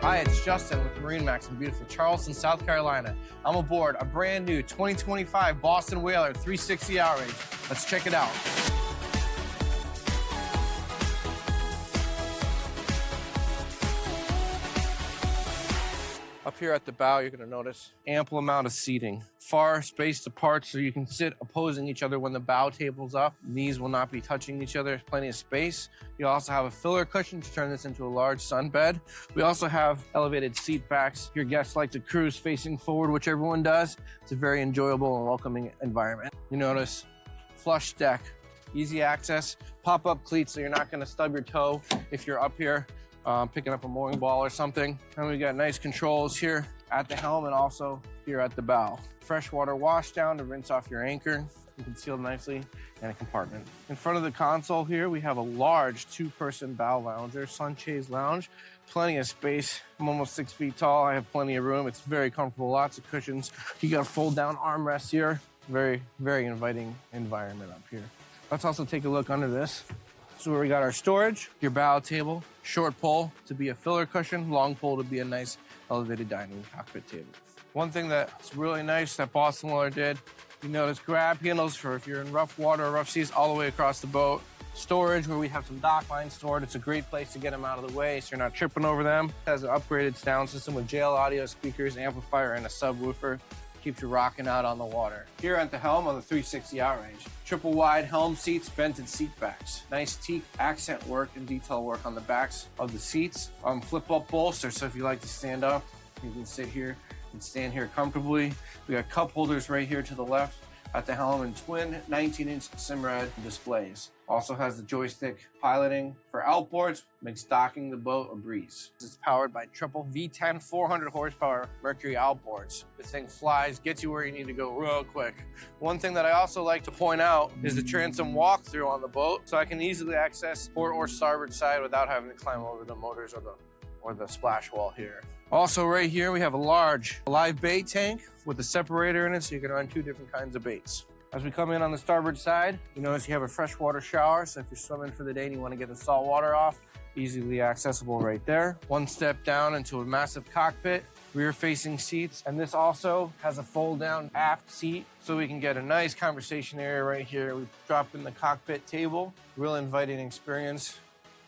Hi, it's Justin with MarineMax in beautiful Charleston, South Carolina. I'm aboard a brand new 2025 Boston Whaler 360 Outrage. Let's check it out. Up here at the bow, you're gonna notice ample amount of seating. Far spaced apart so you can sit opposing each other when the bow table's up. Knees will not be touching each other, plenty of space. You also have a filler cushion to turn this into a large sunbed. We also have elevated seat backs. Your guests like to cruise facing forward, which everyone does. It's a very enjoyable and welcoming environment. You notice flush deck, easy access, pop-up cleats so you're not gonna stub your toe if you're up here. Picking up a mooring ball or something. And we got nice controls here at the helm and also here at the bow. Freshwater wash down to rinse off your anchor. You can seal nicely in a compartment. In front of the console here, we have a large two-person bow lounger, sunshade lounge. Plenty of space. I'm almost 6 feet tall. I have plenty of room. It's very comfortable, lots of cushions. You got a fold-down armrest here. Very, very inviting environment up here. Let's also take a look under this. So where we got our storage, your bow table, short pole to be a filler cushion, long pole to be a nice elevated dining cockpit table. One thing that's really nice that Boston Whaler did, you notice grab handles for if you're in rough water or rough seas all the way across the boat. Storage where we have some dock lines stored. It's a great place to get them out of the way so you're not tripping over them. It has an upgraded sound system with JL audio speakers, amplifier, and a subwoofer. Keeps you rocking out on the water. Here at the helm on the 360 Outrage, triple wide helm seats, vented seat backs. Nice teak accent work and detail work on the backs of the seats. Flip up bolster, so if you like to stand up, you can sit here and stand here comfortably. We got cup holders right here to the left at the helm and twin 19-inch Simrad displays. Also has the joystick piloting for outboards, makes docking the boat a breeze. It's powered by triple V10 400 horsepower Mercury outboards. This thing flies, gets you where you need to go real quick. One thing that I also like to point out is the transom walkthrough on the boat, so I can easily access port or starboard side without having to climb over the motors or the splash wall here. Also right here, we have a large live bait tank with a separator in it so you can run 2 different kinds of baits. As we come in on the starboard side, you notice you have a freshwater shower, so if you're swimming for the day and you want to get the salt water off, easily accessible right there. One step down into a massive cockpit, rear-facing seats, and this also has a fold-down aft seat, so we can get a nice conversation area right here. We drop in the cockpit table, real inviting experience.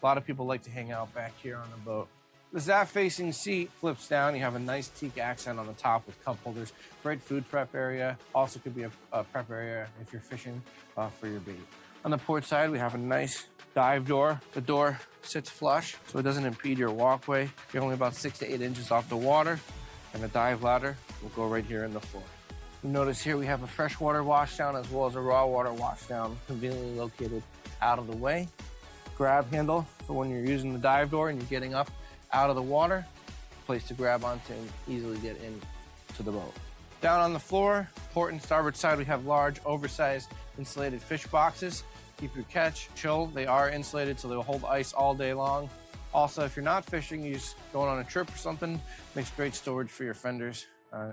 A lot of people like to hang out back here on the boat. This aft-facing seat flips down. You have a nice teak accent on the top with cup holders. Great food prep area. Also could be a prep area if you're fishing for your bait. On the port side, we have a nice dive door. The door sits flush, so it doesn't impede your walkway. You're only about 6 to 8 inches off the water, and the dive ladder will go right here in the floor. You notice here we have a freshwater washdown as well as a raw water washdown, conveniently located out of the way. Grab handle for when you're using the dive door and you're getting up out of the water, place to grab onto and easily get into the boat. Down on the floor, port and starboard side, we have large, oversized insulated fish boxes. Keep your catch chill. They are insulated, so they'll hold ice all day long. Also, if you're not fishing, you're just going on a trip or something, makes great storage for your fenders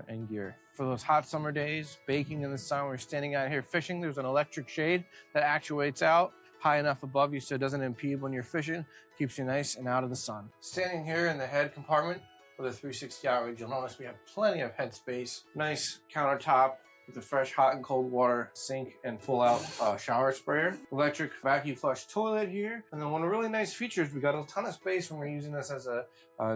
and gear. For those hot summer days, baking in the sun, we're standing out here fishing. There's an electric shade that actuates out high enough above you so it doesn't impede when you're fishing, keeps you nice and out of the sun. Standing here in the head compartment with a 360 Outrage, you'll notice we have plenty of head space, nice countertop with a fresh hot and cold water sink and pull-out shower sprayer, electric vacuum flush toilet here, and then one of the really nice features, we got a ton of space when we're using this as a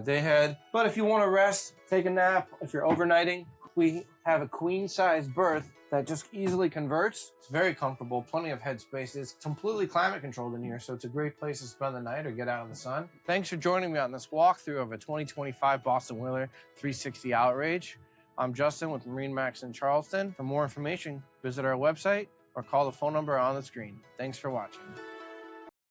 day head. But if you want to rest, take a nap, if you're overnighting, we have a queen-size berth that just easily converts. It's very comfortable, plenty of headspace. It's completely climate controlled in here, so it's a great place to spend the night or get out of the sun. Thanks for joining me on this walkthrough of a 2025 Boston Whaler 360 Outrage. I'm Justin with MarineMax in Charleston. For more information, visit our website or call the phone number on the screen. Thanks for watching.